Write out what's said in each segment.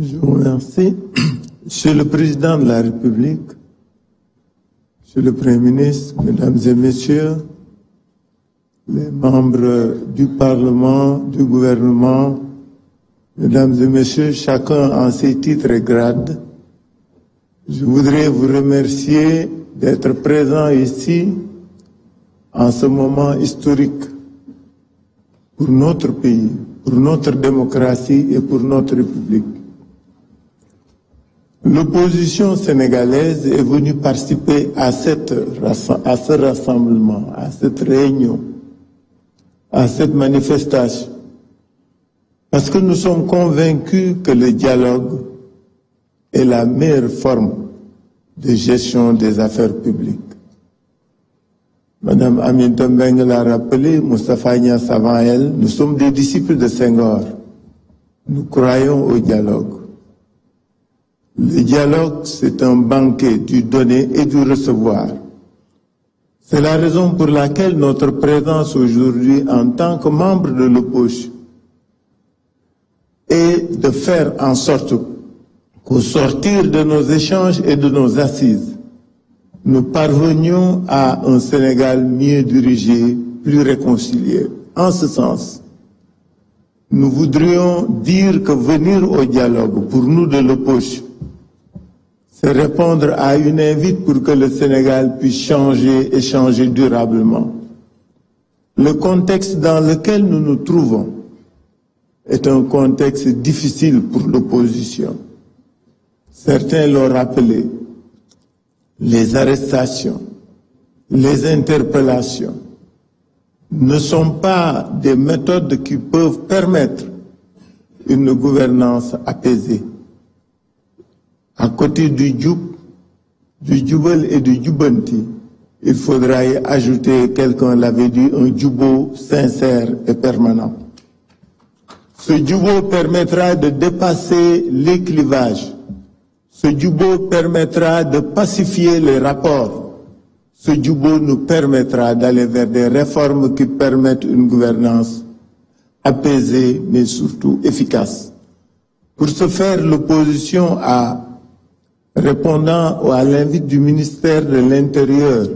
Je vous remercie. Monsieur le Président de la République, Monsieur le Premier ministre, Mesdames et Messieurs, les membres du Parlement, du gouvernement, Mesdames et Messieurs, chacun en ses titres et grades, je voudrais vous remercier d'être présents ici en ce moment historique pour notre pays, pour notre démocratie et pour notre République. L'opposition sénégalaise est venue participer à ce rassemblement, à cette réunion, à cette manifestation, parce que nous sommes convaincus que le dialogue est la meilleure forme de gestion des affaires publiques. Madame Aminata Mbengue l'a rappelé, Moustapha Niasse avant elle, nous sommes des disciples de Senghor. Nous croyons au dialogue. Le dialogue, c'est un banquet du donner et du recevoir. C'est la raison pour laquelle notre présence aujourd'hui en tant que membre de l'opposition est de faire en sorte qu'au sortir de nos échanges et de nos assises, nous parvenions à un Sénégal mieux dirigé, plus réconcilié. En ce sens, nous voudrions dire que venir au dialogue pour nous de l'opposition, c'est répondre à une invite pour que le Sénégal puisse changer et changer durablement. Le contexte dans lequel nous nous trouvons est un contexte difficile pour l'opposition. Certains l'ont rappelé. Les arrestations, les interpellations ne sont pas des méthodes qui peuvent permettre une gouvernance apaisée. À côté du djoubel et du djoubanti, il faudra y ajouter, quelqu'un l'avait dit, un djoubo sincère et permanent. Ce djoubo permettra de dépasser les clivages. Ce djoubo permettra de pacifier les rapports. Ce djoubo nous permettra d'aller vers des réformes qui permettent une gouvernance apaisée, mais surtout efficace. Pour ce faire, l'opposition répondant à l'invite du ministère de l'Intérieur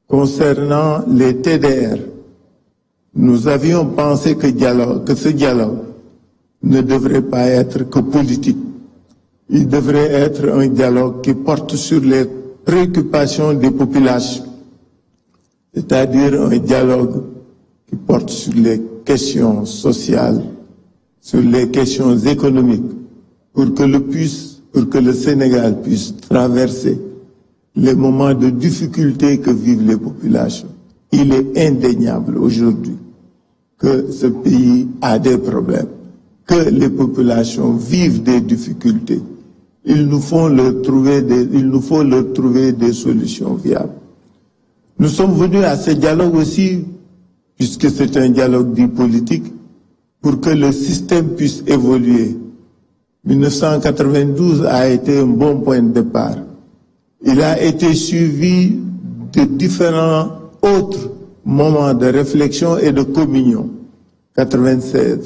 concernant les TDR, nous avions pensé que ce dialogue ne devrait pas être que politique. Il devrait être un dialogue qui porte sur les préoccupations des populations, c'est-à-dire un dialogue qui porte sur les questions sociales, sur les questions économiques, pour que le Sénégal puisse traverser les moments de difficulté que vivent les populations. Il est indéniable aujourd'hui que ce pays a des problèmes, que les populations vivent des difficultés. Il nous faut leur trouver des solutions viables. Nous sommes venus à ce dialogue aussi, puisque c'est un dialogue dit politique, pour que le système puisse évoluer. 1992 a été un bon point de départ. Il a été suivi de différents autres moments de réflexion et de communion. 96,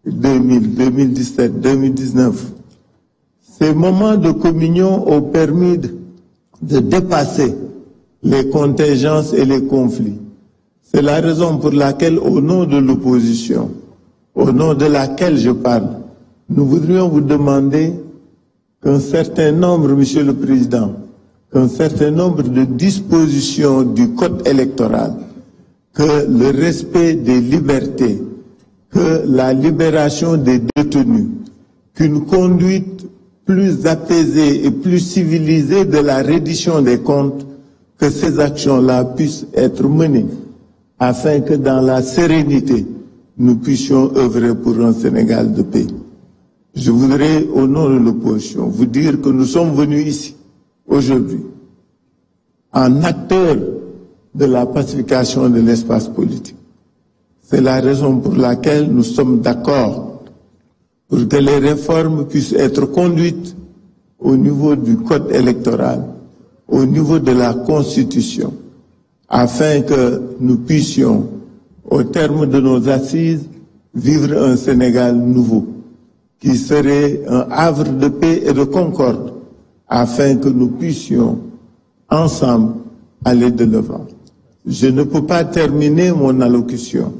2000, 2017, 2019. Ces moments de communion ont permis de dépasser les contingences et les conflits. C'est la raison pour laquelle, au nom de l'opposition, au nom de laquelle je parle, nous voudrions vous demander qu'un certain nombre, Monsieur le Président, qu'un certain nombre de dispositions du Code électoral, que le respect des libertés, que la libération des détenus, qu'une conduite plus apaisée et plus civilisée de la reddition des comptes, que ces actions-là puissent être menées, afin que dans la sérénité, nous puissions œuvrer pour un Sénégal de paix. Je voudrais, au nom de l'opposition, vous dire que nous sommes venus ici, aujourd'hui, en acteurs de la pacification de l'espace politique. C'est la raison pour laquelle nous sommes d'accord pour que les réformes puissent être conduites au niveau du code électoral, au niveau de la Constitution, afin que nous puissions, au terme de nos assises, vivre un Sénégal nouveau, qui serait un havre de paix et de concorde, afin que nous puissions ensemble aller de l'avant. Je ne peux pas terminer mon allocution,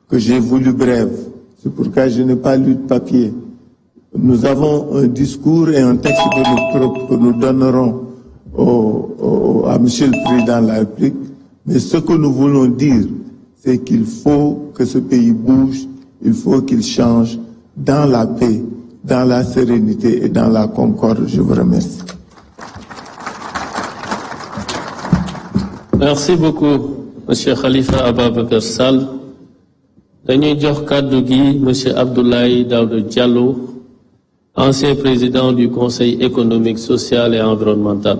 que j'ai voulu brève. C'est pourquoi je n'ai pas lu de papier. Nous avons un discours et un texte que nous donnerons à Monsieur le Président de la République. Mais ce que nous voulons dire, c'est qu'il faut que ce pays bouge, il faut qu'il change dans la paix, dans la sérénité et dans la concorde. Je vous remercie. Merci beaucoup, Monsieur Khalifa Ababacar Sall. Dañuy jox kàddu gi Monsieur Abdoulaye Daouda Diallo, ancien président du Conseil économique, social et environnemental.